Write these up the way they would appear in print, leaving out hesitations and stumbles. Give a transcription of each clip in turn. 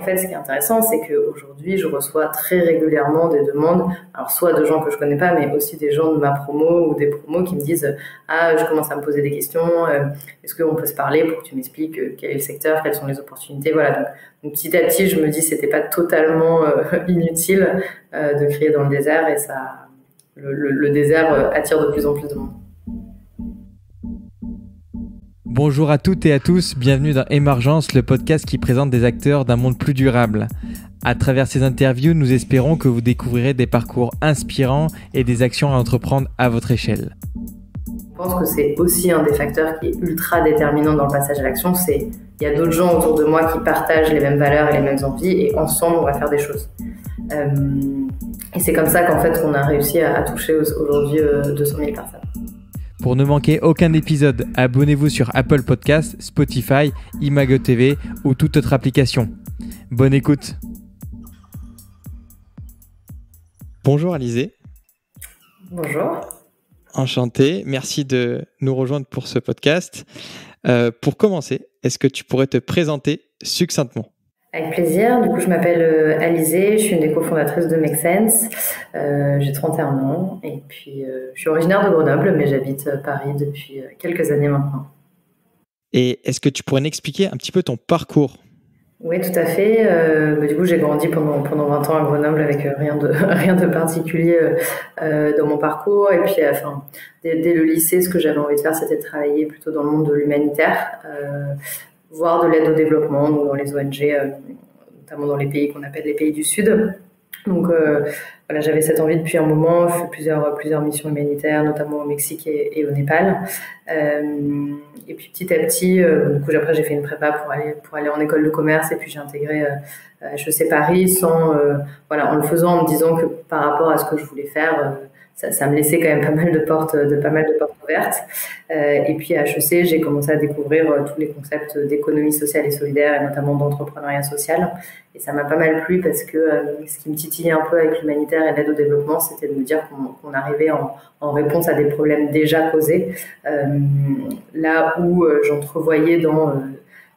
En fait, ce qui est intéressant, c'est qu'aujourd'hui, je reçois très régulièrement des demandes, alors soit de gens que je connais pas, mais aussi des gens de ma promo ou des promos qui me disent «Ah, je commence à me poser des questions, est-ce qu'on peut se parler pour que tu m'expliques quel est le secteur, quelles sont les opportunités?» Voilà, donc petit à petit, je me dis que c'était pas totalement inutile de crier dans le désert, et ça, le désert attire de plus en plus de monde. Bonjour à toutes et à tous, bienvenue dans Émergence, le podcast qui présente des acteurs d'un monde plus durable. À travers ces interviews, nous espérons que vous découvrirez des parcours inspirants et des actions à entreprendre à votre échelle. Je pense que c'est aussi un des facteurs qui est ultra déterminant dans le passage à l'action, il y a d'autres gens autour de moi qui partagent les mêmes valeurs et les mêmes envies, et ensemble on va faire des choses. Et c'est comme ça qu'en fait on a réussi à toucher aujourd'hui 200 000 personnes. Pour ne manquer aucun épisode, abonnez-vous sur Apple Podcasts, Spotify, Imago TV ou toute autre application. Bonne écoute. Bonjour Alizée. Bonjour. Enchanté, merci de nous rejoindre pour ce podcast. Pour commencer, est-ce que tu pourrais te présenter succinctement ? Avec plaisir. Du coup, je m'appelle Alizée, je suis une des cofondatrices de Make Sense. J'ai 31 ans et puis je suis originaire de Grenoble, mais j'habite Paris depuis quelques années maintenant. Et est-ce que tu pourrais m'expliquer un petit peu ton parcours ? Oui, tout à fait. Du coup, j'ai grandi pendant 20 ans à Grenoble avec rien de particulier dans mon parcours. Et puis, dès le lycée, ce que j'avais envie de faire, c'était de travailler plutôt dans le monde de l'humanitaire, voire de l'aide au développement, donc dans les ONG, notamment dans les pays qu'on appelle les pays du Sud. Donc voilà, j'avais cette envie depuis un moment, j'ai fait plusieurs missions humanitaires, notamment au Mexique et au Népal. Et puis petit à petit, du coup après j'ai fait une prépa pour aller en école de commerce, et puis j'ai intégré HEC Paris en le faisant en me disant que par rapport à ce que je voulais faire, ça me laissait quand même pas mal de portes ouvertes. Et puis à HEC, j'ai commencé à découvrir tous les concepts d'économie sociale et solidaire, et notamment d'entrepreneuriat social. Et ça m'a pas mal plu parce que ce qui me titillait un peu avec l'humanitaire et l'aide au développement, c'était de me dire qu'on arrivait en réponse à des problèmes déjà causés. Là où j'entrevoyais dans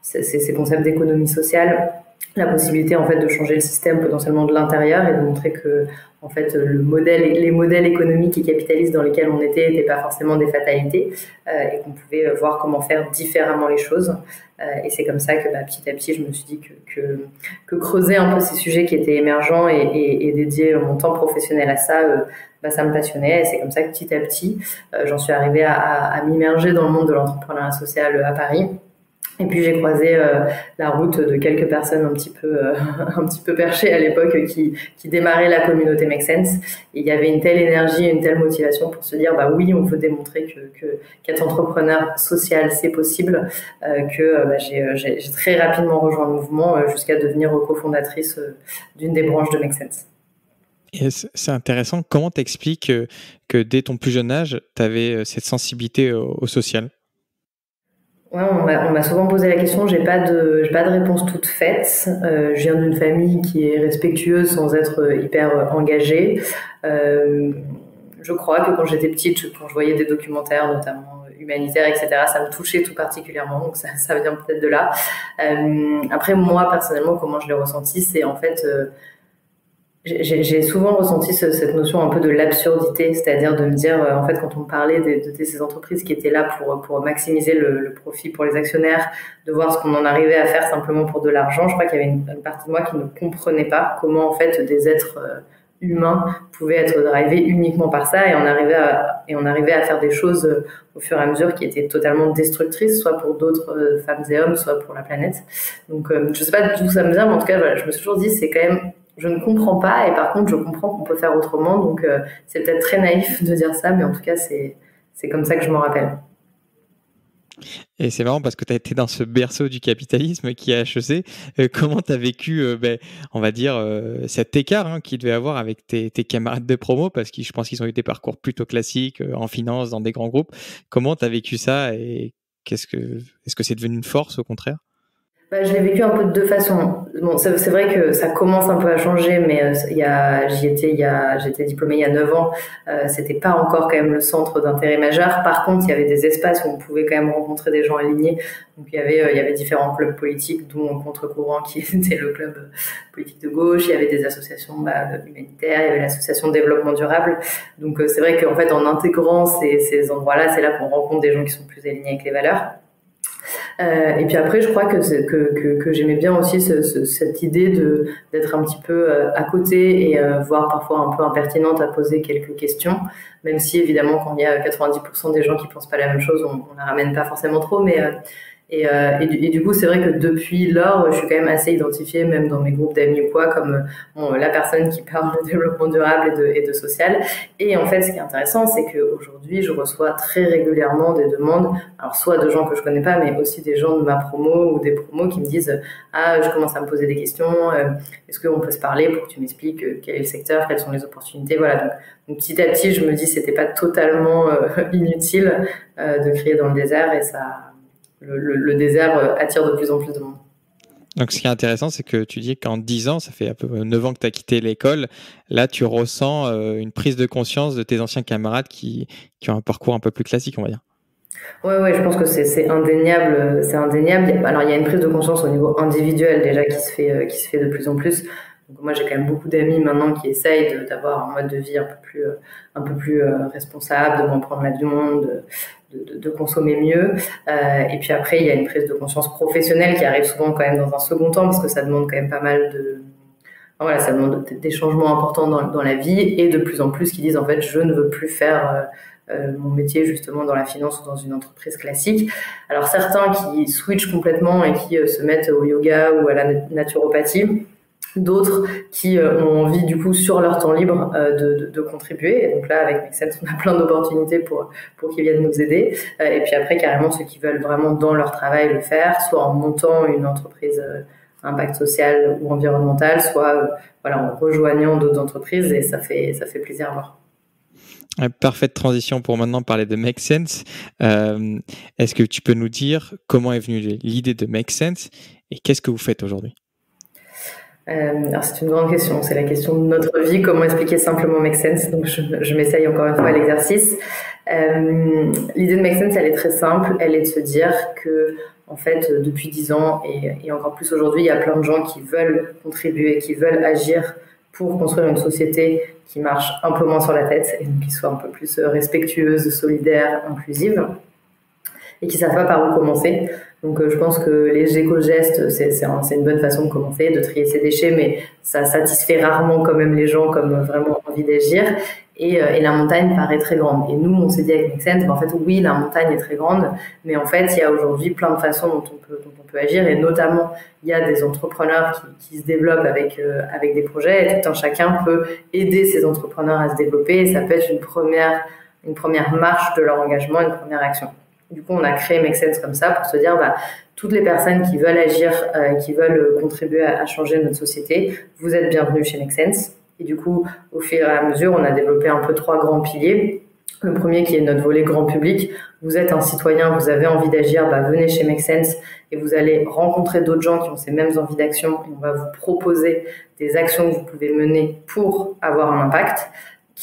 ces concepts d'économie sociale la possibilité en fait de changer le système potentiellement de l'intérieur, et de montrer que en fait les modèles économiques et capitalistes dans lesquels on n'étaient pas forcément des fatalités, et qu'on pouvait voir comment faire différemment les choses. Et c'est comme ça que petit à petit je me suis dit que creuser un peu ces sujets qui étaient émergents et dédier mon temps professionnel à ça, ça me passionnait. Et c'est comme ça que petit à petit j'en suis arrivée à m'immerger dans le monde de l'entrepreneuriat social à Paris. Et puis j'ai croisé la route de quelques personnes un petit peu perchées à l'époque qui démarraient la communauté Make Sense. Et il y avait une telle énergie, une telle motivation pour se dire oui, on veut démontrer qu'être entrepreneur social c'est possible, j'ai très rapidement rejoint le mouvement jusqu'à devenir cofondatrice d'une des branches de Make Sense. Et c'est intéressant. Comment t'expliques que dès ton plus jeune âge, tu avais cette sensibilité au social ? Ouais, on m'a souvent posé la question. J'ai pas de réponse toute faite. Je viens d'une famille qui est respectueuse sans être hyper engagée. Je crois que quand j'étais petite, quand je voyais des documentaires, notamment humanitaires, etc., ça me touchait tout particulièrement. Donc ça vient peut-être de là. Après, moi personnellement, comment je l'ai ressenti, c'est en fait j'ai souvent ressenti cette notion un peu de l'absurdité, c'est-à-dire de me dire, en fait, quand on parlait de ces entreprises qui étaient là pour maximiser le profit pour les actionnaires, de voir ce qu'on en arrivait à faire simplement pour de l'argent, je crois qu'il y avait une partie de moi qui ne comprenait pas comment, en fait, des êtres humains pouvaient être drivés uniquement par ça, et on arrivait à faire des choses au fur et à mesure qui étaient totalement destructrices, soit pour d'autres femmes et hommes, soit pour la planète. Donc, je sais pas d'où ça me vient, mais en tout cas, voilà, je me suis toujours dit, c'est quand même... Je ne comprends pas, et par contre, je comprends qu'on peut faire autrement. Donc, c'est peut-être très naïf de dire ça, mais en tout cas, c'est comme ça que je m'en rappelle. Et c'est marrant parce que tu as été dans ce berceau du capitalisme qui est HEC. Comment tu as vécu, on va dire, cet écart qu'il devait avoir avec tes camarades de promo, parce que je pense qu'ils ont eu des parcours plutôt classiques en finance, dans des grands groupes. Comment tu as vécu ça, et est-ce que c'est devenu une force au contraire ? Bah, je l'ai vécu un peu de deux façons. Bon, c'est vrai que ça commence un peu à changer, mais j'étais diplômée il y a 9 ans. C'était pas encore quand même le centre d'intérêt majeur. Par contre, il y avait des espaces où on pouvait quand même rencontrer des gens alignés. Donc il y avait différents clubs politiques, dont Contre-Courant qui était le club politique de gauche. Il y avait des associations humanitaires, il y avait l'association de développement durable. Donc c'est vrai qu'en fait, en intégrant ces endroits-là, c'est là qu'on rencontre des gens qui sont plus alignés avec les valeurs. Et puis après, je crois que j'aimais bien aussi cette idée d'être un petit peu à côté et voire parfois un peu impertinente à poser quelques questions, même si évidemment quand il y a 90% des gens qui pensent pas la même chose, on la ramène pas forcément trop, mais et du coup, c'est vrai que depuis lors, je suis quand même assez identifiée, même dans mes groupes d'amis ou quoi, comme la personne qui parle de développement durable et de social. Et en fait, ce qui est intéressant, c'est qu'aujourd'hui, je reçois très régulièrement des demandes, alors soit de gens que je connais pas, mais aussi des gens de ma promo ou des promos qui me disent « Ah, je commence à me poser des questions, est-ce qu'on peut se parler pour que tu m'expliques quel est le secteur, quelles sont les opportunités ?» Voilà, donc petit à petit, je me dis que c'était pas totalement inutile de crier dans le désert et ça... Le désert attire de plus en plus de monde. Donc, ce qui est intéressant, c'est que tu dis qu'en 10 ans, ça fait un peu 9 ans que tu as quitté l'école. Là, tu ressens une prise de conscience de tes anciens camarades qui ont un parcours un peu plus classique, on va dire. Ouais, je pense que c'est indéniable. C'est indéniable. Alors, il y a une prise de conscience au niveau individuel déjà qui se fait de plus en plus. Donc, moi, j'ai quand même beaucoup d'amis maintenant qui essayent d'avoir un mode de vie un peu plus responsable, de moins prendre l'avion, de consommer mieux. Et puis après, il y a une prise de conscience professionnelle qui arrive souvent quand même dans un second temps parce que ça demande quand même pas mal voilà, ça demande des changements importants dans la vie et de plus en plus qui disent en fait, je ne veux plus faire mon métier justement dans la finance ou dans une entreprise classique. Alors certains qui switchent complètement et qui se mettent au yoga ou à la naturopathie, d'autres qui ont envie du coup sur leur temps libre de contribuer. Et donc là avec Make Sense on a plein d'opportunités pour qu'ils viennent nous aider. Et puis après carrément ceux qui veulent vraiment dans leur travail le faire, soit en montant une entreprise impact social ou environnemental, soit en rejoignant d'autres entreprises et ça fait plaisir à voir. Parfaite transition pour maintenant parler de Make Sense. Est-ce que tu peux nous dire comment est venue l'idée de Make Sense et qu'est-ce que vous faites aujourd'hui? Alors c'est une grande question, c'est la question de notre vie, comment expliquer simplement Make Sense, donc je m'essaye encore une fois à l'exercice. L'idée de Make Sense, elle est très simple, elle est de se dire que en fait depuis 10 ans et encore plus aujourd'hui, il y a plein de gens qui veulent contribuer, qui veulent agir pour construire une société qui marche un peu moins sur la tête et donc qui soit un peu plus respectueuse, solidaire, inclusive et qui ne savent pas par où commencer. Donc je pense que les éco-gestes, c'est une bonne façon de commencer, de trier ses déchets, mais ça satisfait rarement quand même les gens comme vraiment envie d'agir. Et la montagne paraît très grande. Et nous, on s'est dit avec Make Sense, en fait, oui, la montagne est très grande, mais en fait, il y a aujourd'hui plein de façons dont on peut agir, et notamment, il y a des entrepreneurs qui se développent avec des projets, et tout un chacun peut aider ces entrepreneurs à se développer, et ça peut être une première marche de leur engagement, une première action. Du coup, on a créé Make Sense comme ça pour se dire, toutes les personnes qui veulent agir, qui veulent contribuer à changer notre société, vous êtes bienvenus chez Make Sense. Et du coup, au fur et à mesure, on a développé un peu 3 grands piliers. Le premier qui est notre volet grand public. Vous êtes un citoyen, vous avez envie d'agir, venez chez Make Sense et vous allez rencontrer d'autres gens qui ont ces mêmes envies d'action et on va vous proposer des actions que vous pouvez mener pour avoir un impact.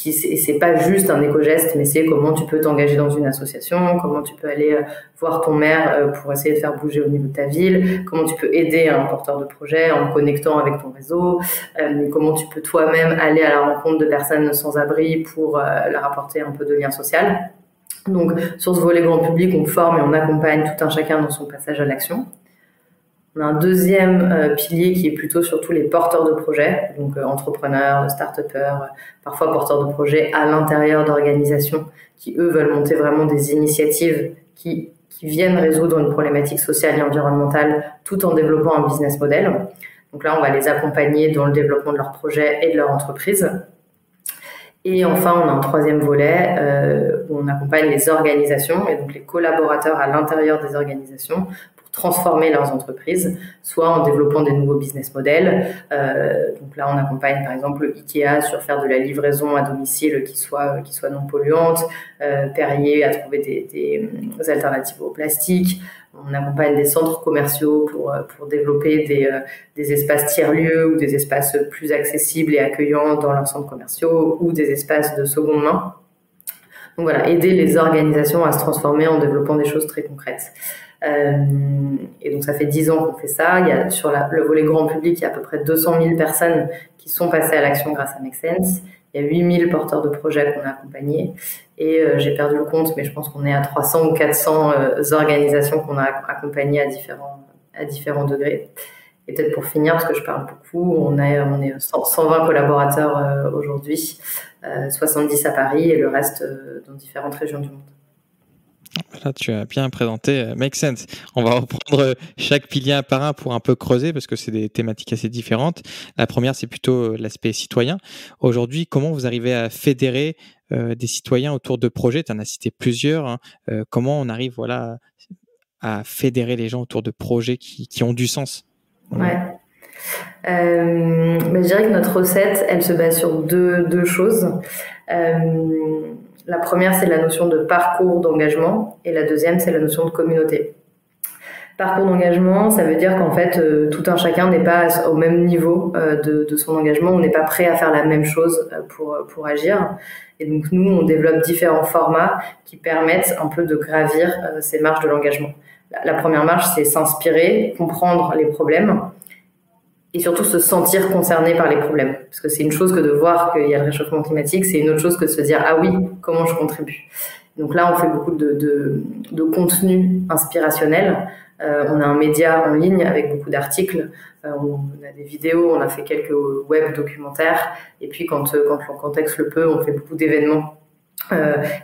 Et c'est pas juste un éco-geste, mais c'est comment tu peux t'engager dans une association, comment tu peux aller voir ton maire pour essayer de faire bouger au niveau de ta ville, comment tu peux aider un porteur de projet en connectant avec ton réseau, comment tu peux toi-même aller à la rencontre de personnes sans abri pour leur apporter un peu de lien social. Donc, sur ce volet grand public, on forme et on accompagne tout un chacun dans son passage à l'action. On a un deuxième pilier qui est plutôt surtout les porteurs de projets, donc entrepreneurs, start-upers, parfois porteurs de projets à l'intérieur d'organisations qui, eux, veulent monter vraiment des initiatives qui viennent résoudre une problématique sociale et environnementale tout en développant un business model. Donc là, on va les accompagner dans le développement de leur projet et de leur entreprise. Et enfin, on a un troisième volet où on accompagne les organisations et donc les collaborateurs à l'intérieur des organisations transformer leurs entreprises, soit en développant des nouveaux business models. Donc là, on accompagne par exemple Ikea sur faire de la livraison à domicile qui soit non polluante, Perrier à trouver des alternatives au plastique, On accompagne des centres commerciaux pour développer des espaces tiers-lieux ou des espaces plus accessibles et accueillants dans leurs centres commerciaux ou des espaces de seconde main. Donc voilà, aider les organisations à se transformer en développant des choses très concrètes. Et donc ça fait 10 ans qu'on fait ça. Il y a sur le volet grand public, il y a à peu près 200 000 personnes qui sont passées à l'action grâce à Make Sense. Il y a 8 000 porteurs de projets qu'on a accompagnés. Et j'ai perdu le compte, mais je pense qu'on est à 300 ou 400 organisations qu'on a accompagnées à différents degrés. Et peut-être pour finir, parce que je parle beaucoup, on est 120 collaborateurs aujourd'hui, 70 à Paris et le reste dans différentes régions du monde. Là, tu as bien présenté Make Sense. On va reprendre chaque pilier un par un pour un peu creuser parce que c'est des thématiques assez différentes. La première, c'est plutôt l'aspect citoyen. Aujourd'hui, comment vous arrivez à fédérer des citoyens autour de projets? Tu en as cité plusieurs. Hein. Comment on arrive à fédérer les gens autour de projets qui ont du sens? Ouais. Mais je dirais que notre recette, elle se base sur deux choses. La première, c'est la notion de parcours d'engagement et la deuxième, c'est la notion de communauté. Parcours d'engagement, ça veut dire qu'en fait, tout un chacun n'est pas au même niveau de son engagement, on n'est pas prêt à faire la même chose pour agir. Et donc nous, on développe différents formats qui permettent un peu de gravir ces marches de l'engagement. La première marche, c'est s'inspirer, comprendre les problèmes et surtout se sentir concerné par les problèmes. Parce que c'est une chose que de voir qu'il y a le réchauffement climatique, c'est une autre chose que de se dire « Ah oui, comment je contribue ?» Donc là, on fait beaucoup de contenu inspirationnel. On a un média en ligne avec beaucoup d'articles. On a des vidéos, on a fait quelques web documentaires. Et puis, quand le contexte le peut, on fait beaucoup d'événements.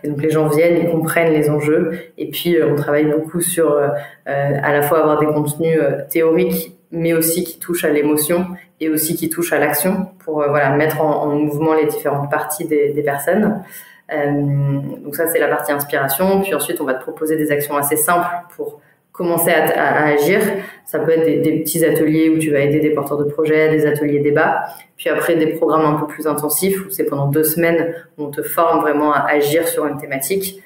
Et donc les gens viennent, ils comprennent les enjeux. Et puis, on travaille beaucoup sur à la fois avoir des contenus théoriques, mais aussi qui touchent à l'émotion et aussi qui touchent à l'action pour mettre en mouvement les différentes parties des personnes. Donc ça, c'est la partie inspiration. Puis ensuite, on va te proposer des actions assez simples pour commencer à agir. Ça peut être des petits ateliers où tu vas aider des porteurs de projets, des ateliers débats. Puis après, des programmes un peu plus intensifs où c'est pendant 2 semaines où on te forme vraiment à agir sur une thématique.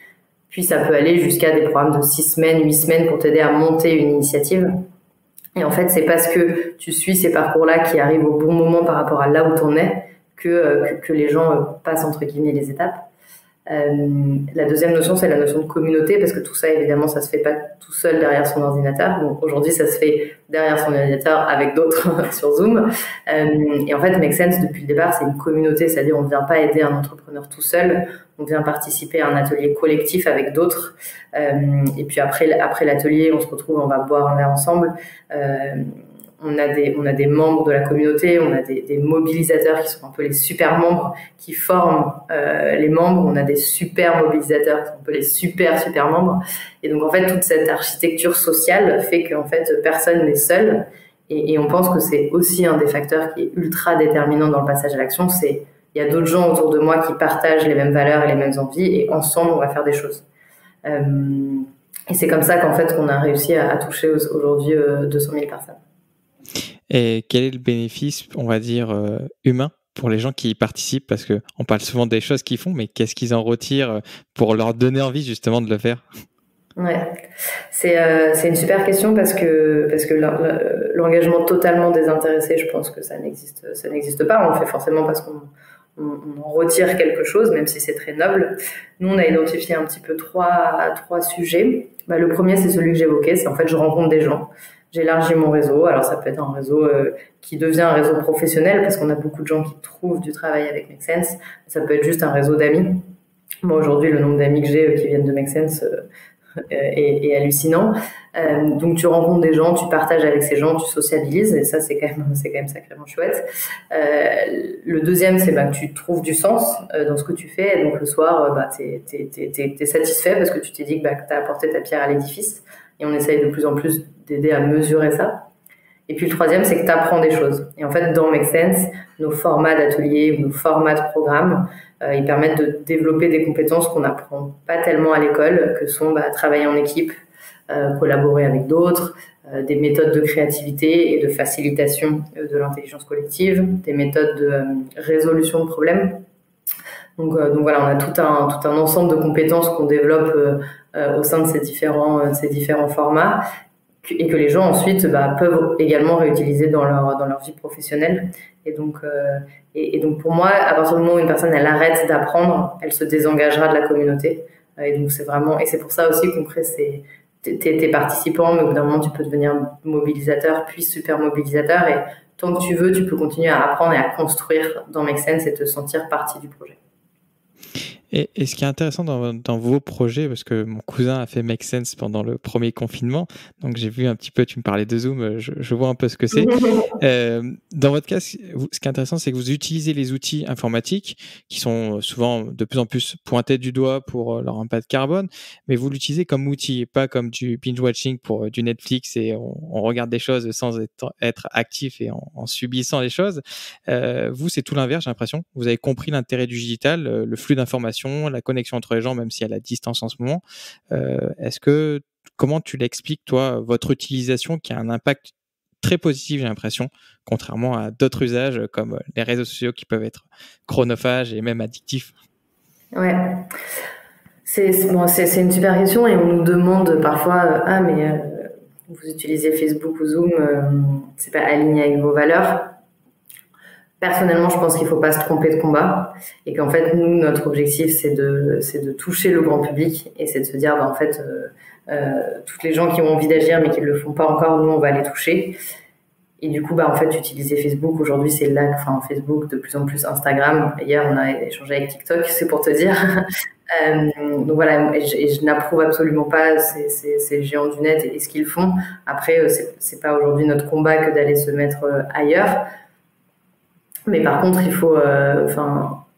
Puis ça peut aller jusqu'à des programmes de 6 semaines, 8 semaines pour t'aider à monter une initiative. Et en fait, c'est parce que tu suis ces parcours-là qui arrivent au bon moment par rapport à là où t'en es que les gens passent entre guillemets les étapes. La deuxième notion, c'est la notion de communauté, parce que tout ça, évidemment, ça se fait pas tout seul derrière son ordinateur. Bon, aujourd'hui, ça se fait derrière son ordinateur avec d'autres sur Zoom. Et en fait, Make Sense, depuis le départ, c'est une communauté, c'est-à-dire on ne vient pas aider un entrepreneur tout seul, on vient participer à un atelier collectif avec d'autres. Et puis après l'atelier, on se retrouve, on va boire un verre ensemble. On a des membres de la communauté, on a des mobilisateurs qui sont un peu les super membres qui forment les membres, on a des super mobilisateurs qui sont un peu les super membres. Et donc en fait, toute cette architecture sociale fait qu'en fait, personne n'est seul. Et on pense que c'est aussi un des facteurs qui est ultra déterminant dans le passage à l'action, c'est il y a d'autres gens autour de moi qui partagent les mêmes valeurs et les mêmes envies, et ensemble, on va faire des choses. Et c'est comme ça qu'en fait, qu'on a réussi à toucher aujourd'hui 200 000 personnes. Et quel est le bénéfice, on va dire, humain pour les gens qui y participent? Parce qu'on parle souvent des choses qu'ils font, mais qu'est-ce qu'ils en retirent pour leur donner envie justement de le faire? Ouais, c'est une super question parce que l'engagement totalement désintéressé, je pense que ça n'existe pas. On le fait forcément parce qu'on en retire quelque chose, même si c'est très noble. Nous, on a identifié un petit peu trois sujets. Le premier, c'est celui que j'évoquais, c'est en fait je rencontre des gens. J'élargis mon réseau. Alors, ça peut être un réseau qui devient un réseau professionnel parce qu'on a beaucoup de gens qui trouvent du travail avec Make Sense. Ça peut être juste un réseau d'amis. Moi, aujourd'hui, le nombre d'amis que j'ai qui viennent de Make Sense est hallucinant. Donc, tu rencontres des gens, tu partages avec ces gens, tu sociabilises. Et ça, c'est quand même sacrément chouette. Le deuxième, c'est que tu trouves du sens dans ce que tu fais. Et donc, le soir, t'es satisfait parce que tu t'es dit que t'as apporté ta pierre à l'édifice. Et on essaye de plus en plus d'aider à mesurer ça. Et puis le troisième, c'est que tu apprends des choses. Et en fait, dans Make Sense, nos formats d'ateliers ou nos formats de programmes, ils permettent de développer des compétences qu'on n'apprend pas tellement à l'école, que sont travailler en équipe, collaborer avec d'autres, des méthodes de créativité et de facilitation de l'intelligence collective, des méthodes de résolution de problèmes. Donc voilà, on a tout un ensemble de compétences qu'on développe au sein de ces différents formats et que les gens ensuite peuvent également réutiliser dans leur vie professionnelle. Et donc pour moi, à partir du moment où une personne elle arrête d'apprendre, elle se désengagera de la communauté. Et donc c'est pour ça aussi qu'on crée t'es participant, mais au bout d'un moment tu peux devenir mobilisateur, puis super mobilisateur. Et tant que tu veux, tu peux continuer à apprendre et à construire dans Make Sense et te sentir partie du projet. Et ce qui est intéressant dans vos projets, parce que mon cousin a fait Make Sense pendant le premier confinement, donc j'ai vu un petit peu, tu me parlais de Zoom, je vois un peu ce que c'est. Dans votre cas, ce qui est intéressant, c'est que vous utilisez les outils informatiques qui sont souvent de plus en plus pointés du doigt pour leur impact carbone, mais vous l'utilisez comme outil, pas comme du binge-watching pour du Netflix et on regarde des choses sans être actif et en subissant les choses. Vous, c'est tout l'inverse, j'ai l'impression. Vous avez compris l'intérêt du digital, le flux d'informations, la connexion entre les gens, même si à la distance en ce moment. Comment tu l'expliques, toi, votre utilisation qui a un impact très positif, j'ai l'impression, contrairement à d'autres usages comme les réseaux sociaux qui peuvent être chronophages et même addictifs? Ouais. C'est une super question et on nous demande parfois vous utilisez Facebook ou Zoom, c'est pas aligné avec vos valeurs. Personnellement, je pense qu'il faut pas se tromper de combat et qu'en fait, nous, notre objectif, c'est de toucher le grand public et c'est de se dire, toutes les gens qui ont envie d'agir mais qui ne le font pas encore, nous, on va les toucher. Et du coup, en fait, utiliser Facebook, aujourd'hui, c'est là, Facebook, de plus en plus Instagram. Hier, on a échangé avec TikTok, c'est pour te dire. Donc voilà, et je n'approuve absolument pas ces géants du net et ce qu'ils font. Après, c'est pas aujourd'hui notre combat que d'aller se mettre ailleurs. Mais par contre, il faut,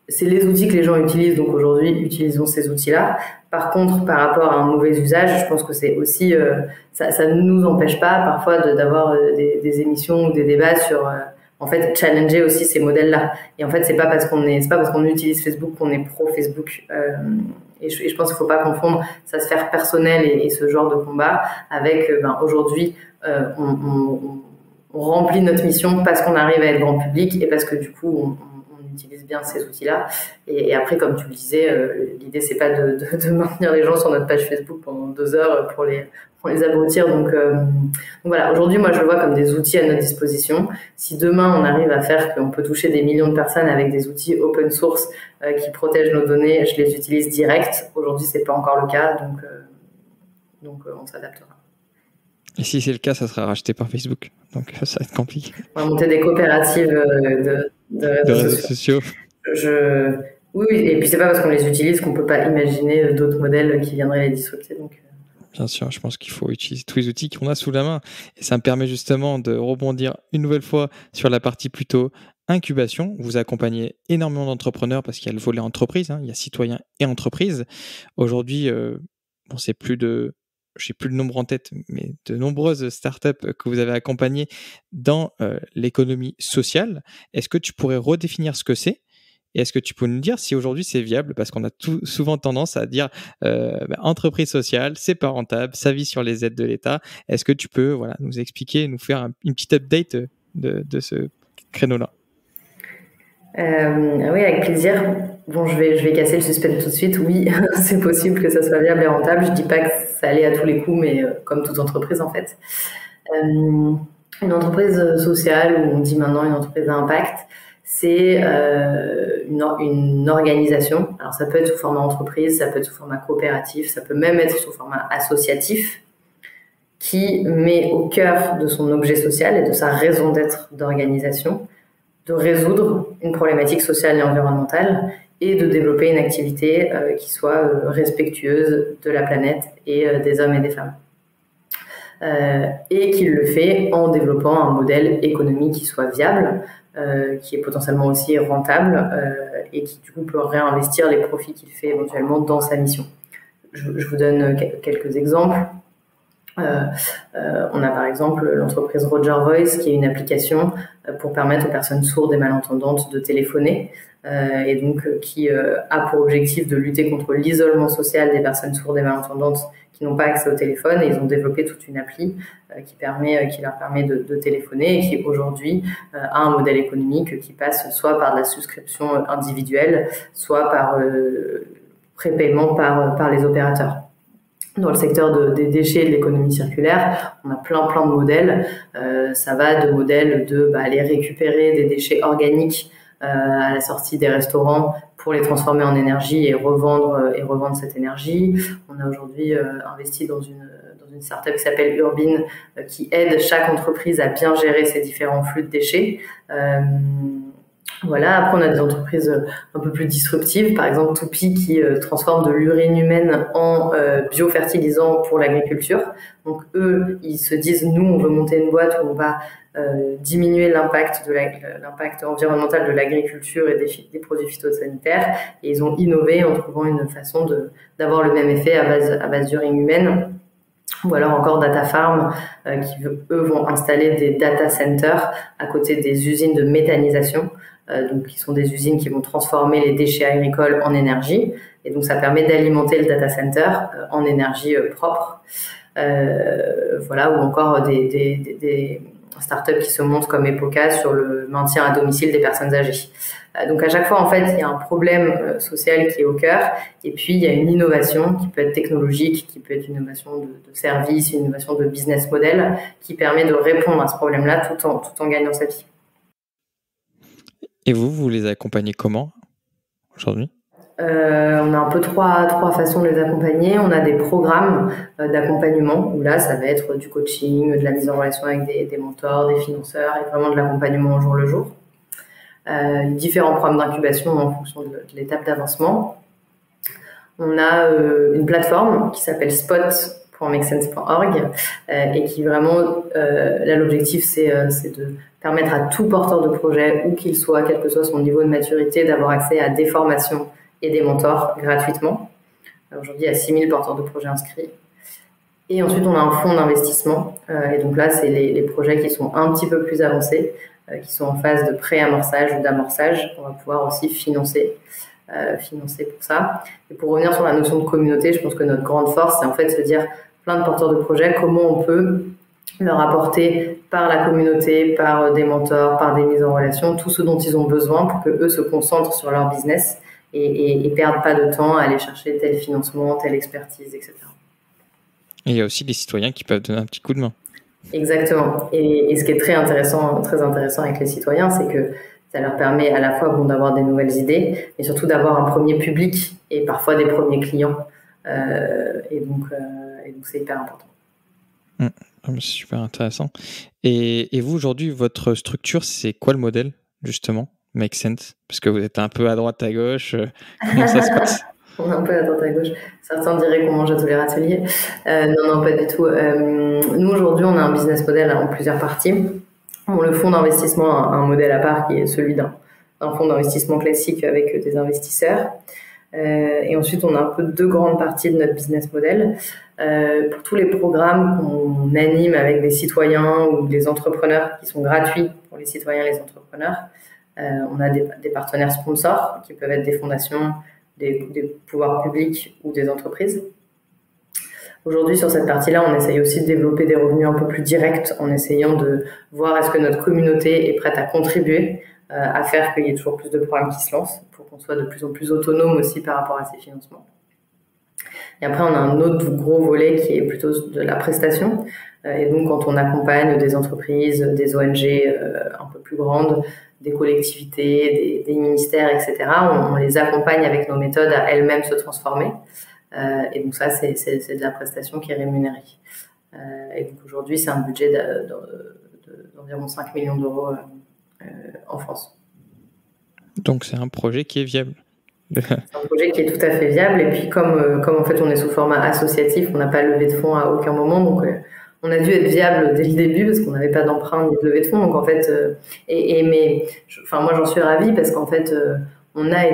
c'est les outils que les gens utilisent. Donc aujourd'hui, utilisons ces outils-là. Par contre, par rapport à un mauvais usage, je pense que c'est aussi, ça ne nous empêche pas parfois d'avoir des émissions ou des débats sur, en fait, challenger aussi ces modèles-là. Et en fait, c'est pas parce qu'on utilise Facebook qu'on est pro Facebook. Et je pense qu'il faut pas confondre sa sphère personnelle et ce genre de combat avec, aujourd'hui, on remplit notre mission parce qu'on arrive à être grand public et parce que du coup on utilise bien ces outils-là. Et après, comme tu le disais, l'idée c'est pas de maintenir les gens sur notre page Facebook pendant 2 heures pour les abrutir. Donc voilà, aujourd'hui moi je le vois comme des outils à notre disposition. Si demain on arrive à faire qu'on peut toucher des millions de personnes avec des outils open source qui protègent nos données, je les utilise direct. Aujourd'hui c'est pas encore le cas, donc on s'adaptera. Et si c'est le cas, ça sera racheté par Facebook. Donc, ça va être compliqué. On va monter des coopératives de réseaux sociaux. Oui, et puis c'est pas parce qu'on les utilise qu'on peut pas imaginer d'autres modèles qui viendraient les disrupter. Donc. Bien sûr, je pense qu'il faut utiliser tous les outils qu'on a sous la main. Et ça me permet justement de rebondir une nouvelle fois sur la partie plutôt incubation. Vous accompagnez énormément d'entrepreneurs parce qu'il y a le volet entreprise, il y a citoyens et entreprises. Aujourd'hui, c'est je n'ai plus le nombre en tête, mais de nombreuses startups que vous avez accompagnées dans l'économie sociale. Est-ce que tu pourrais redéfinir ce que c'est? Et est-ce que tu peux nous dire si aujourd'hui c'est viable? Parce qu'on a souvent tendance à dire entreprise sociale, c'est pas rentable, ça vit sur les aides de l'État. Est-ce que tu peux nous expliquer, nous faire une petite update de ce créneau-là? Oui, avec plaisir. Bon, je vais casser le suspense tout de suite. Oui, c'est possible que ça soit viable et rentable. Je dis pas que ça allait à tous les coups, mais comme toute entreprise en fait. Une entreprise sociale, ou on dit maintenant une entreprise à impact, c'est une organisation. Alors ça peut être sous format entreprise, ça peut être sous format coopératif, ça peut même être sous format associatif, qui met au cœur de son objet social et de sa raison d'être d'organisation de résoudre une problématique sociale et environnementale et de développer une activité qui soit respectueuse de la planète et des hommes et des femmes. Et qu'il le fait en développant un modèle économique qui soit viable, qui est potentiellement aussi rentable et qui du coup peut réinvestir les profits qu'il fait éventuellement dans sa mission. Je vous donne quelques exemples. On a par exemple l'entreprise Roger Voice qui est une application pour permettre aux personnes sourdes et malentendantes de téléphoner et donc qui a pour objectif de lutter contre l'isolement social des personnes sourdes et malentendantes qui n'ont pas accès au téléphone, et ils ont développé toute une appli qui leur permet de téléphoner, et qui aujourd'hui a un modèle économique qui passe soit par de la souscription individuelle, soit par prépaiement par les opérateurs. Dans le secteur des déchets et de l'économie circulaire, on a plein de modèles. Ça va de modèles aller récupérer des déchets organiques à la sortie des restaurants pour les transformer en énergie et revendre cette énergie. On a aujourd'hui investi dans une startup qui s'appelle Urbin, qui aide chaque entreprise à bien gérer ses différents flux de déchets. Voilà. Après, on a des entreprises un peu plus disruptives, par exemple Toupi, qui transforme de l'urine humaine en biofertilisant pour l'agriculture. Donc eux, ils se disent, nous, on veut monter une boîte où on va diminuer l'impact environnemental de l'agriculture et des produits phytosanitaires. Et ils ont innové en trouvant une façon d'avoir le même effet à base d'urine humaine. Ou alors encore Data Farm, qui eux vont installer des data centers à côté des usines de méthanisation. Donc qui sont des usines qui vont transformer les déchets agricoles en énergie, et donc ça permet d'alimenter le data center en énergie propre. Voilà, ou encore des startups qui se montent comme Epoca sur le maintien à domicile des personnes âgées. Donc à chaque fois, en fait, il y a un problème social qui est au cœur, et puis il y a une innovation qui peut être technologique, qui peut être une innovation de service, une innovation de business model, qui permet de répondre à ce problème-là tout en gagnant sa vie. Et vous les accompagnez comment aujourd'hui ? On a un peu trois façons de les accompagner. On a des programmes d'accompagnement où là, ça va être du coaching, de la mise en relation avec des mentors, des financeurs, et vraiment de l'accompagnement au jour le jour. Différents programmes d'incubation en fonction de l'étape d'avancement. On a une plateforme qui s'appelle spot.makesense.org et qui vraiment, là, l'objectif, c'est de permettre à tout porteur de projet, où qu'il soit, quel que soit son niveau de maturité, d'avoir accès à des formations et des mentors gratuitement. Aujourd'hui, il y a 6000 porteurs de projets inscrits. Et ensuite, on a un fonds d'investissement. Et donc là, c'est les projets qui sont un petit peu plus avancés, qui sont en phase de pré-amorçage ou d'amorçage. On va pouvoir aussi financer pour ça. Et pour revenir sur la notion de communauté, je pense que notre grande force, c'est en fait de se dire, plein de porteurs de projets, comment on peut leur apporter par la communauté, par des mentors, par des mises en relation, tout ce dont ils ont besoin pour que eux se concentrent sur leur business et perdent pas de temps à aller chercher tel financement, telle expertise, etc. Et il y a aussi des citoyens qui peuvent donner un petit coup de main. Exactement. Et ce qui est très intéressant avec les citoyens, c'est que ça leur permet à la fois d'avoir des nouvelles idées, mais surtout d'avoir un premier public et parfois des premiers clients. Et donc c'est hyper important. C'est super intéressant. Et vous, aujourd'hui, votre structure, c'est quoi le modèle, justement, Make Sense ? Parce que vous êtes un peu à droite, à gauche. Comment ça se passe ? On est un peu à droite, à gauche. Certains diraient qu'on mange à tous les râteliers. Non, pas du tout. Nous, aujourd'hui, on a un business model en plusieurs parties. Le fonds d'investissement a un modèle à part qui est celui d'un fonds d'investissement classique avec des investisseurs. Et ensuite, on a un peu deux grandes parties de notre business model. Pour tous les programmes qu'on anime avec des citoyens ou des entrepreneurs qui sont gratuits pour les citoyens et les entrepreneurs, on a des partenaires sponsors qui peuvent être des fondations, des pouvoirs publics ou des entreprises. Aujourd'hui, sur cette partie-là, on essaye aussi de développer des revenus un peu plus directs en essayant de voir est-ce que notre communauté est prête à contribuer à faire qu'il y ait toujours plus de programmes qui se lancent pour qu'on soit de plus en plus autonome aussi par rapport à ces financements. Et après, on a un autre gros volet qui est plutôt de la prestation. Et donc, quand on accompagne des entreprises, des ONG un peu plus grandes, des collectivités, des ministères, etc., on les accompagne avec nos méthodes à elles-mêmes se transformer. Et donc ça, c'est de la prestation qui est rémunérée. Et donc aujourd'hui, c'est un budget d'environ 5 millions d'euros en France. Donc c'est un projet qui est viable. C'est un projet qui est tout à fait viable. Et puis comme en fait on est sous format associatif, on n'a pas levé de fonds à aucun moment, donc on a dû être viable dès le début parce qu'on n'avait pas d'emprunt ni de levée de fonds. Donc en fait, moi j'en suis ravie parce qu'en fait on a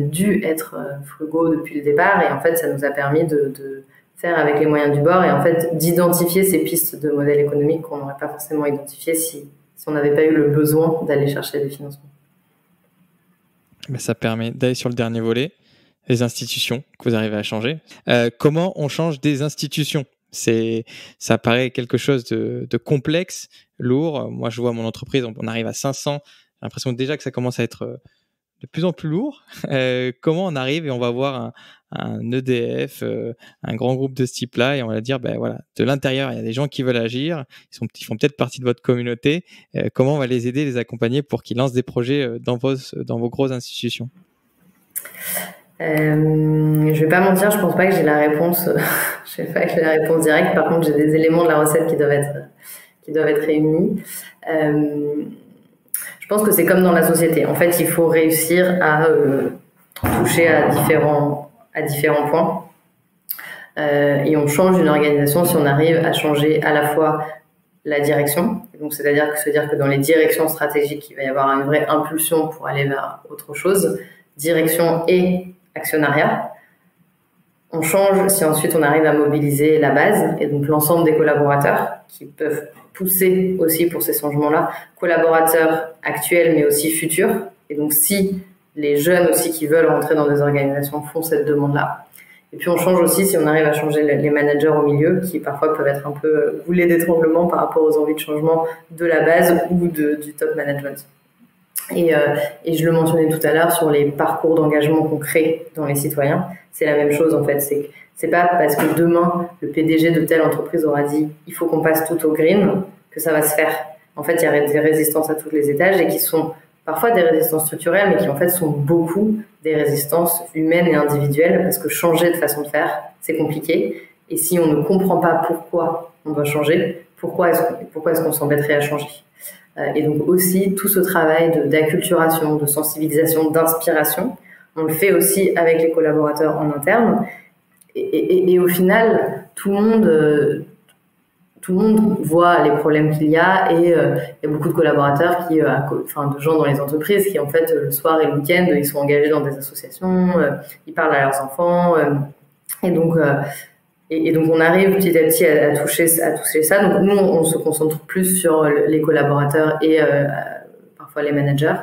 dû être frugaux depuis le départ, et en fait ça nous a permis de faire avec les moyens du bord, et en fait d'identifier ces pistes de modèles économiques qu'on n'aurait pas forcément identifiées si on n'avait pas eu le besoin d'aller chercher des financements. Ça permet d'aller sur le dernier volet, les institutions que vous arrivez à changer. Comment on change des institutions? Ça paraît quelque chose de complexe, lourd. Moi, je vois mon entreprise, on arrive à 500. J'ai l'impression déjà que ça commence à être de plus en plus lourd. Comment on arrive et on va voir un EDF, un grand groupe de ce type-là, et on va dire, ben voilà, de l'intérieur, il y a des gens qui veulent agir, ils font peut-être partie de votre communauté. Comment on va les aider, les accompagner pour qu'ils lancent des projets dans vos grosses institutions? Je vais pas mentir, je pense pas que j'ai la réponse. Je sais pas que j'ai la réponse directe. Par contre, j'ai des éléments de la recette qui doivent être réunis. Je pense que c'est comme dans la société. En fait, il faut réussir à toucher à différents points. Et on change une organisation si on arrive à changer à la fois la direction. Donc, c'est-à-dire que dans les directions stratégiques, il va y avoir une vraie impulsion pour aller vers autre chose. Direction et actionnariat. On change si ensuite on arrive à mobiliser la base et donc l'ensemble des collaborateurs qui peuvent pousser aussi pour ces changements-là, collaborateurs actuels mais aussi futurs. Et donc si les jeunes aussi qui veulent rentrer dans des organisations font cette demande-là. Et puis on change aussi si on arrive à changer les managers au milieu qui parfois peuvent être un peu goulets d'étranglement par rapport aux envies de changement de la base ou du top management. Et je le mentionnais tout à l'heure sur les parcours d'engagement qu'on crée dans les citoyens, c'est la même chose en fait. C'est pas parce que demain le PDG de telle entreprise aura dit il faut qu'on passe tout au green que ça va se faire. En fait, il y a des résistances à tous les étages et qui sont parfois des résistances structurelles, mais qui en fait sont beaucoup des résistances humaines et individuelles parce que changer de façon de faire, c'est compliqué. Et si on ne comprend pas pourquoi on doit changer, pourquoi est-ce qu'on s'embêterait à changer? Et donc aussi, tout ce travail d'acculturation, de sensibilisation, d'inspiration, on le fait aussi avec les collaborateurs en interne. Et au final, tout le monde voit les problèmes qu'il y a et il y a beaucoup de collaborateurs de gens dans les entreprises qui en fait le soir et le week-end, ils sont engagés dans des associations, ils parlent à leurs enfants et donc on arrive petit à petit à toucher ça. Donc nous, on se concentre plus sur les collaborateurs et parfois les managers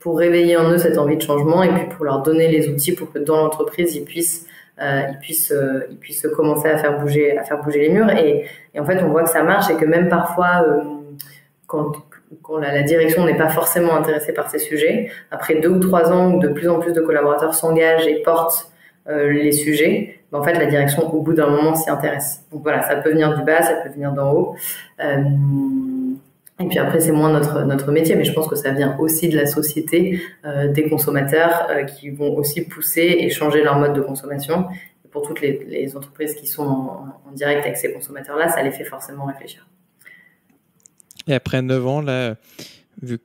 pour réveiller en eux cette envie de changement et puis pour leur donner les outils pour que dans l'entreprise, ils puissent commencer à faire bouger les murs. Et en fait, on voit que ça marche et que même parfois, quand la direction n'est pas forcément intéressée par ces sujets, après 2 ou 3 ans où de plus en plus de collaborateurs s'engagent et portent les sujets, en fait, la direction, au bout d'un moment, s'y intéresse. Donc voilà, ça peut venir du bas, ça peut venir d'en haut. Et puis après, c'est moins notre métier, mais je pense que ça vient aussi de la société, des consommateurs qui vont aussi pousser et changer leur mode de consommation. Et pour toutes les entreprises qui sont en direct avec ces consommateurs-là, ça les fait forcément réfléchir. Et après 9 ans, là, vu que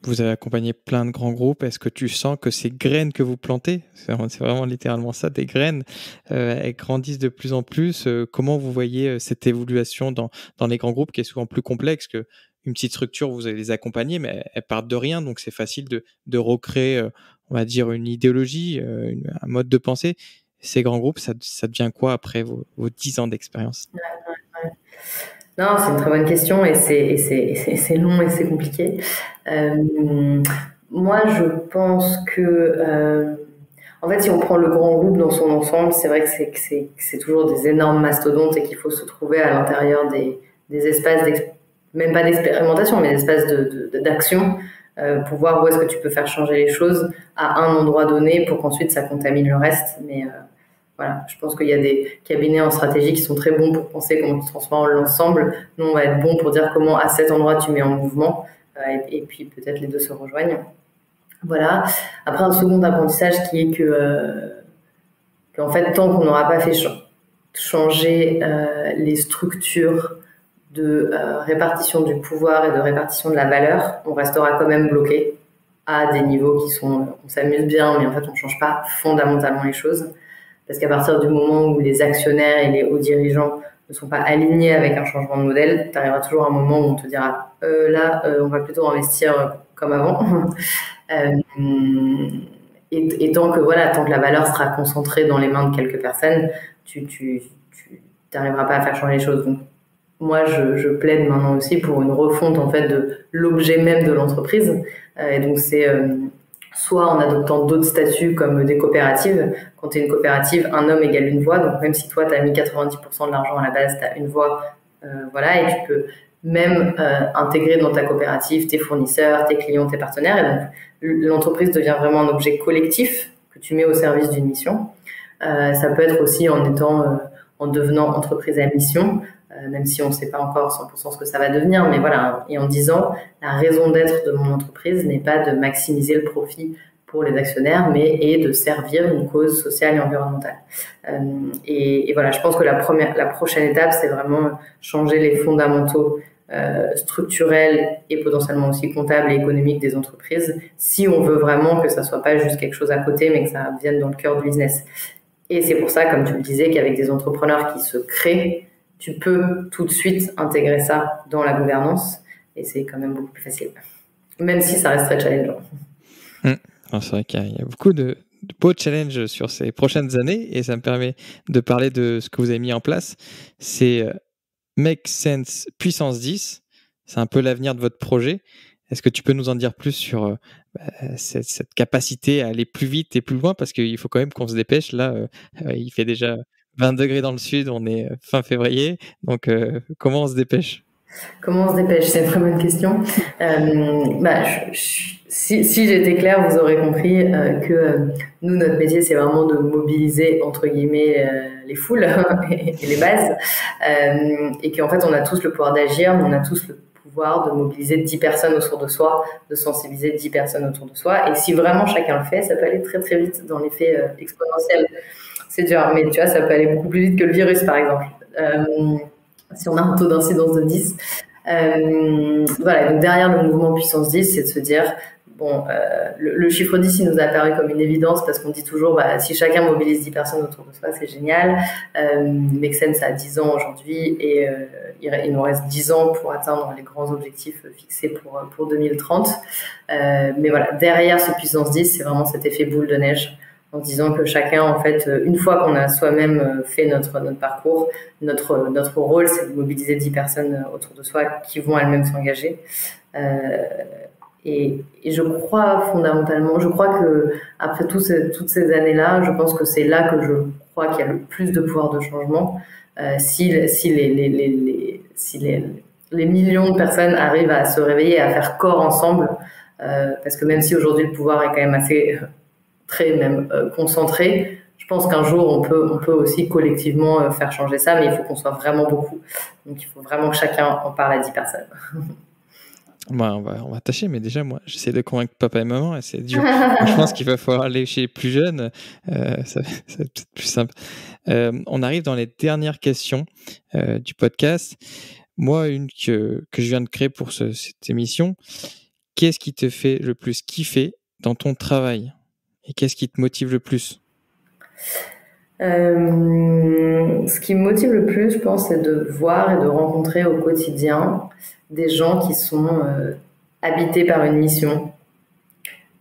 vous avez accompagné plein de grands groupes, est-ce que tu sens que ces graines que vous plantez, c'est vraiment littéralement ça, des graines, elles grandissent de plus en plus? Comment vous voyez cette évolution dans les grands groupes qui est souvent plus complexe que une petite structure, vous allez les accompagner, mais elles partent de rien, donc c'est facile de recréer, on va dire, une idéologie, un mode de pensée. Ces grands groupes, ça devient quoi après vos 10 ans d'expérience? Ouais. Non, c'est une très bonne question et c'est long et c'est compliqué. Moi, je pense que, en fait, si on prend le grand groupe dans son ensemble, c'est vrai que c'est toujours des énormes mastodontes et qu'il faut se trouver à l'intérieur des espaces, même pas d'expérimentation, mais d'espaces d'action pour voir où est-ce que tu peux faire changer les choses à un endroit donné pour qu'ensuite ça contamine le reste. Mais voilà, je pense qu'il y a des cabinets en stratégie qui sont très bons pour penser comment tu transformes l'ensemble. Nous, on va être bons pour dire comment à cet endroit tu mets en mouvement et puis peut-être les deux se rejoignent. Voilà. Après, un second apprentissage qui est qu'en fait, tant qu'on n'aura pas fait changer les structures de répartition du pouvoir et de répartition de la valeur, on restera quand même bloqué à des niveaux qui sont... On s'amuse bien, mais en fait, on ne change pas fondamentalement les choses. Parce qu'à partir du moment où les actionnaires et les hauts dirigeants ne sont pas alignés avec un changement de modèle, tu arriveras toujours à un moment où on te dira on va plutôt investir comme avant. Et tant que la valeur sera concentrée dans les mains de quelques personnes, tu n'arriveras pas à faire changer les choses. Donc, moi, je plaide maintenant aussi pour une refonte en fait de l'objet même de l'entreprise. Et donc, c'est soit en adoptant d'autres statuts comme des coopératives. Quand tu es une coopérative, un homme égale une voix. Donc même si toi, tu as mis 90% de l'argent à la base, tu as une voix. Voilà, et tu peux même intégrer dans ta coopérative tes fournisseurs, tes clients, tes partenaires. Et donc l'entreprise devient vraiment un objet collectif que tu mets au service d'une mission. Ça peut être aussi en devenant entreprise à mission, même si on ne sait pas encore 100% ce que ça va devenir, mais voilà, et en disant la raison d'être de mon entreprise n'est pas de maximiser le profit pour les actionnaires, mais est de servir une cause sociale et environnementale. Et voilà, je pense que la prochaine étape, c'est vraiment changer les fondamentaux structurels et potentiellement aussi comptables et économiques des entreprises, si on veut vraiment que ça soit pas juste quelque chose à côté, mais que ça vienne dans le cœur du business. Et c'est pour ça, comme tu le disais, qu'avec des entrepreneurs qui se créent, tu peux tout de suite intégrer ça dans la gouvernance et c'est quand même beaucoup plus facile, même si ça reste très challengeant. C'est vrai qu'il y a beaucoup de beaux challenges sur ces prochaines années et ça me permet de parler de ce que vous avez mis en place. C'est Make Sense Puissance 10. C'est un peu l'avenir de votre projet. Est-ce que tu peux nous en dire plus sur cette capacité à aller plus vite et plus loin? Parce qu'il faut quand même qu'on se dépêche. Là, il fait déjà 20 degrés dans le sud, on est fin février. Donc, comment on se dépêche? Comment on se dépêche? C'est une très bonne question. Si j'étais claire, vous aurez compris que nous, notre métier, c'est vraiment de mobiliser, entre guillemets, les foules et les bases. Et qu'en fait, on a tous le pouvoir d'agir, mais on a tous le pouvoir de mobiliser 10 personnes autour de soi, de sensibiliser 10 personnes autour de soi. Et si vraiment chacun le fait, ça peut aller très, très vite dans l'effet exponentiel. C'est dur, mais tu vois, ça peut aller beaucoup plus vite que le virus, par exemple. Si on a un taux d'incidence de 10. Voilà, donc derrière le mouvement puissance 10, c'est de se dire, le chiffre 10, il nous a apparu comme une évidence parce qu'on dit toujours, si chacun mobilise 10 personnes autour de soi, c'est génial. Make Sense a 10 ans aujourd'hui et il nous reste 10 ans pour atteindre les grands objectifs fixés pour 2030. Mais voilà, derrière ce puissance 10, c'est vraiment cet effet boule de neige, en disant que chacun, en fait, une fois qu'on a soi-même fait notre parcours, notre rôle, c'est de mobiliser 10 personnes autour de soi qui vont elles-mêmes s'engager. Et je crois fondamentalement, que après toutes ces années-là, je pense que c'est là que je crois qu'il y a le plus de pouvoir de changement. Si les millions de personnes arrivent à se réveiller, à faire corps ensemble, parce que même si aujourd'hui le pouvoir est quand même assez très même concentré, je pense qu'un jour on peut aussi collectivement faire changer ça, mais il faut qu'on soit vraiment beaucoup. Donc il faut vraiment que chacun en parle à 10 personnes. On va tâcher, mais déjà moi j'essaie de convaincre papa et maman et c'est dur. Je pense qu'il va falloir aller chez les plus jeunes, ça va être plus simple. On arrive dans les dernières questions du podcast. Moi, une que je viens de créer pour cette émission, qu'est-ce qui te fait le plus kiffer dans ton travail? Et qu'est-ce qui te motive le plus? Ce qui me motive le plus, je pense, c'est de voir et de rencontrer au quotidien des gens qui sont habités par une mission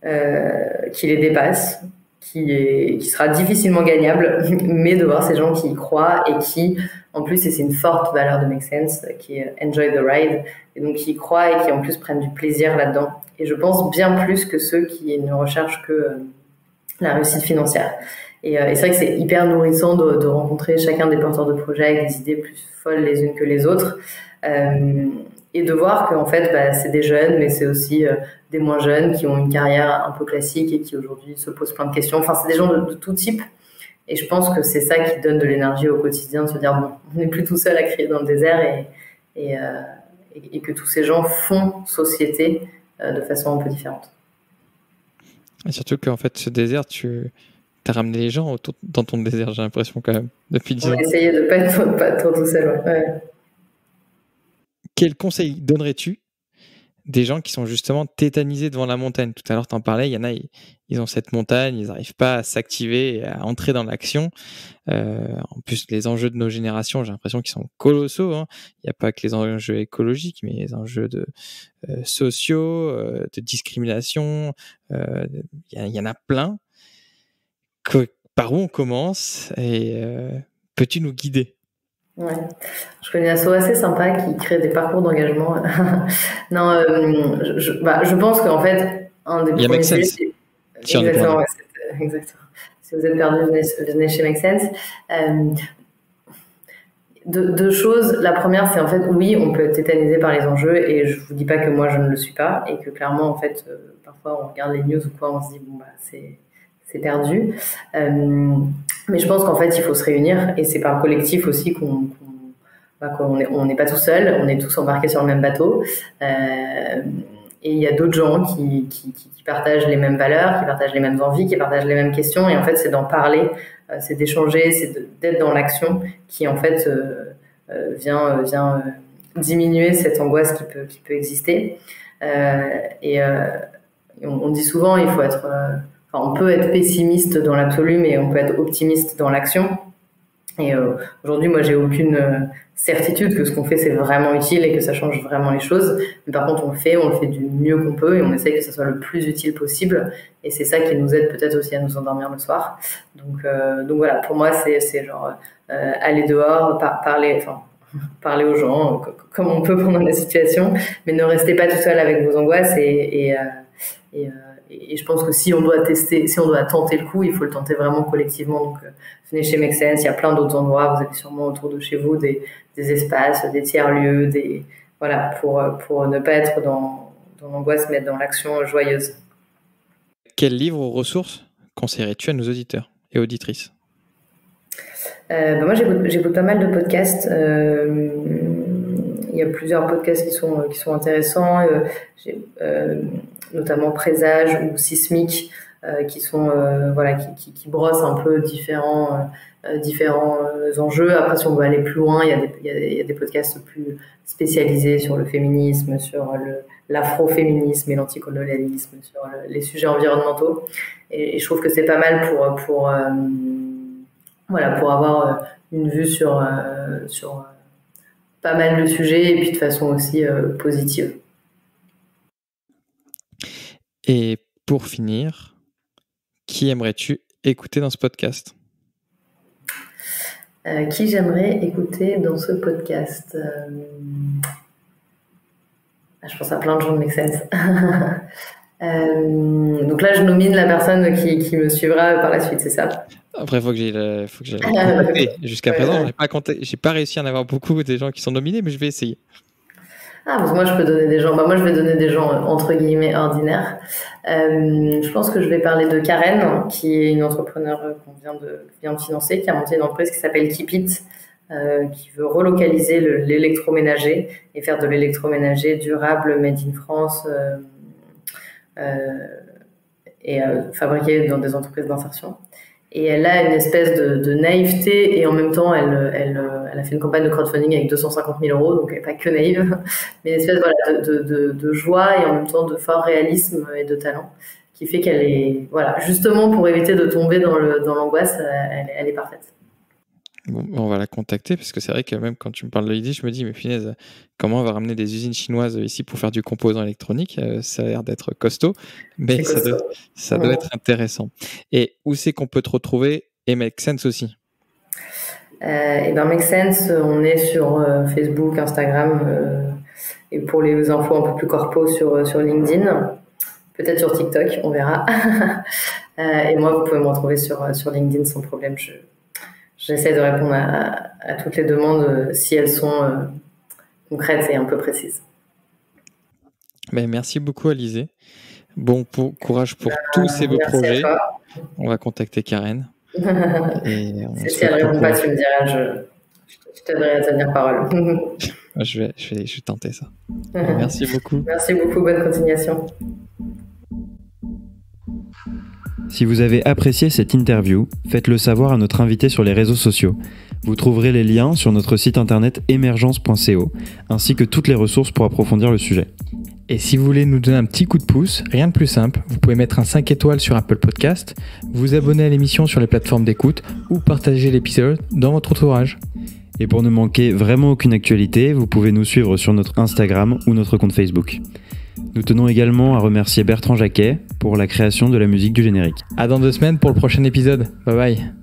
qui les dépasse, qui sera difficilement gagnable, mais de voir ces gens qui y croient et qui, en plus, et c'est une forte valeur de Make Sense, qui est Enjoy the Ride, et donc qui y croient et qui en plus prennent du plaisir là-dedans. Et je pense bien plus que ceux qui ne recherchent que la réussite financière. Et c'est vrai que c'est hyper nourrissant de rencontrer chacun des porteurs de projets avec des idées plus folles les unes que les autres. Et de voir qu'en fait, c'est des jeunes, mais c'est aussi des moins jeunes qui ont une carrière un peu classique et qui aujourd'hui se posent plein de questions. Enfin, c'est des gens de tout type. Et je pense que c'est ça qui donne de l'énergie au quotidien, de se dire, bon, on n'est plus tout seul à crier dans le désert et que tous ces gens font société de façon un peu différente. Et surtout qu'en fait, ce désert, tu as ramené les gens dans ton désert, j'ai l'impression quand même, depuis 10 ans. On a essayé de ne pas être trop tout seul. Ouais. Quel conseil donnerais-tu des gens qui sont justement tétanisés devant la montagne? Tout à l'heure, tu en parlais, il y en a, ils ont cette montagne, ils n'arrivent pas à s'activer et à entrer dans l'action. En plus, les enjeux de nos générations, j'ai l'impression qu'ils sont colossaux. Hein. Il n'y a pas que les enjeux écologiques, mais les enjeux sociaux, de discrimination. Il y en a plein. Par où on commence et peux-tu nous guider? Ouais. Je connais un asso assez sympa qui crée des parcours d'engagement. Non, je pense qu'en fait, un des premiers sujets, Si exactement, exactement. Si vous êtes perdu, venez chez Make Sense. Deux choses. La première, c'est en fait, oui, on peut être tétanisé par les enjeux et je vous dis pas que moi je ne le suis pas et que clairement, en fait, parfois on regarde les news ou quoi, on se dit bon bah c'est perdu. Mais je pense qu'en fait, il faut se réunir et c'est par collectif aussi qu'on n'est pas tout seul, on est tous embarqués sur le même bateau. Et il y a d'autres gens qui partagent les mêmes valeurs, qui partagent les mêmes envies, qui partagent les mêmes questions. Et en fait, c'est d'en parler, c'est d'échanger, c'est d'être dans l'action qui, en fait, vient diminuer cette angoisse qui peut exister. On dit souvent, il faut être... on peut être pessimiste dans l'absolu, mais on peut être optimiste dans l'action. Et aujourd'hui, moi, j'ai aucune certitude que ce qu'on fait, c'est vraiment utile et que ça change vraiment les choses. Mais par contre, on le fait du mieux qu'on peut et on essaye que ça soit le plus utile possible. Et c'est ça qui nous aide peut-être aussi à nous endormir le soir. Donc voilà, pour moi, c'est genre aller dehors, parler aux gens comme on peut pendant la situation, mais ne restez pas tout seul avec vos angoisses et je pense que si on doit tenter le coup, il faut le tenter vraiment collectivement. Donc, venez chez Make Sense, il y a plein d'autres endroits. Vous avez sûrement autour de chez vous des espaces, des tiers-lieux, pour ne pas être dans l'angoisse, mais être dans l'action joyeuse. Quel livre ou ressources conseillerais-tu à nos auditeurs et auditrices ? Moi, j'écoute pas mal de podcasts. Il y a plusieurs podcasts qui sont intéressants. Notamment Présage ou Sismique, qui sont qui brossent un peu différents enjeux. Après, si on veut aller plus loin, il y a des podcasts plus spécialisés sur le féminisme, sur l'afroféminisme et l'anticolonialisme, sur les sujets environnementaux. Et je trouve que c'est pas mal pour avoir une vue sur pas mal de sujets et puis de façon aussi positive. Et pour finir, qui aimerais-tu écouter dans ce podcast ? Qui j'aimerais écouter dans ce podcast ? Je pense à plein de gens de Make Sense. Donc là, je nomine la personne qui me suivra par la suite, c'est ça ? Après, faut que j'aille contacter. Jusqu'à présent, j'ai pas réussi à en avoir beaucoup des gens qui sont nominés, mais je vais essayer. Parce que moi, je peux donner des gens. Moi, je vais donner des gens entre guillemets ordinaires. Je pense que je vais parler de Karen, qui est une entrepreneure qu'on vient de financer, qui a monté une entreprise qui s'appelle Keep It, qui veut relocaliser l'électroménager et faire de l'électroménager durable, made in France, et fabriqué dans des entreprises d'insertion. Et elle a une espèce de naïveté et en même temps, elle a fait une campagne de crowdfunding avec 250 000 €, donc elle n'est pas que naïve, mais une espèce de joie et en même temps de fort réalisme et de talent qui fait qu'elle est, justement pour éviter de tomber dans l'angoisse, elle est parfaite. Bon, on va la contacter parce que c'est vrai que même quand tu me parles de l'idée, je me dis mais punaise, comment on va ramener des usines chinoises ici pour faire du composant électronique ? Ça a l'air d'être costaud, mais ça doit être intéressant. Et où c'est qu'on peut te retrouver et Make Sense aussi ? Make Sense, on est sur Facebook, Instagram et pour les infos un peu plus corpo sur LinkedIn, peut-être sur TikTok, on verra. Et moi, vous pouvez me retrouver sur LinkedIn sans problème. J'essaie de répondre à toutes les demandes si elles sont concrètes et un peu précises. Merci beaucoup, Alizée. Bon courage pour tous ces beaux projets. On va contacter Karen. Si elle ne répond pas, tu me diras, je t'aiderai à tenir parole. Je vais tenter ça. Merci beaucoup. Merci beaucoup, bonne continuation. Si vous avez apprécié cette interview, faites-le savoir à notre invité sur les réseaux sociaux. Vous trouverez les liens sur notre site internet emergence.co, ainsi que toutes les ressources pour approfondir le sujet. Et si vous voulez nous donner un petit coup de pouce, rien de plus simple, vous pouvez mettre un 5 étoiles sur Apple Podcast, vous abonner à l'émission sur les plateformes d'écoute ou partager l'épisode dans votre entourage. Et pour ne manquer vraiment aucune actualité, vous pouvez nous suivre sur notre Instagram ou notre compte Facebook. Nous tenons également à remercier Bertrand Jacquet pour la création de la musique du générique. À dans 2 semaines pour le prochain épisode. Bye bye.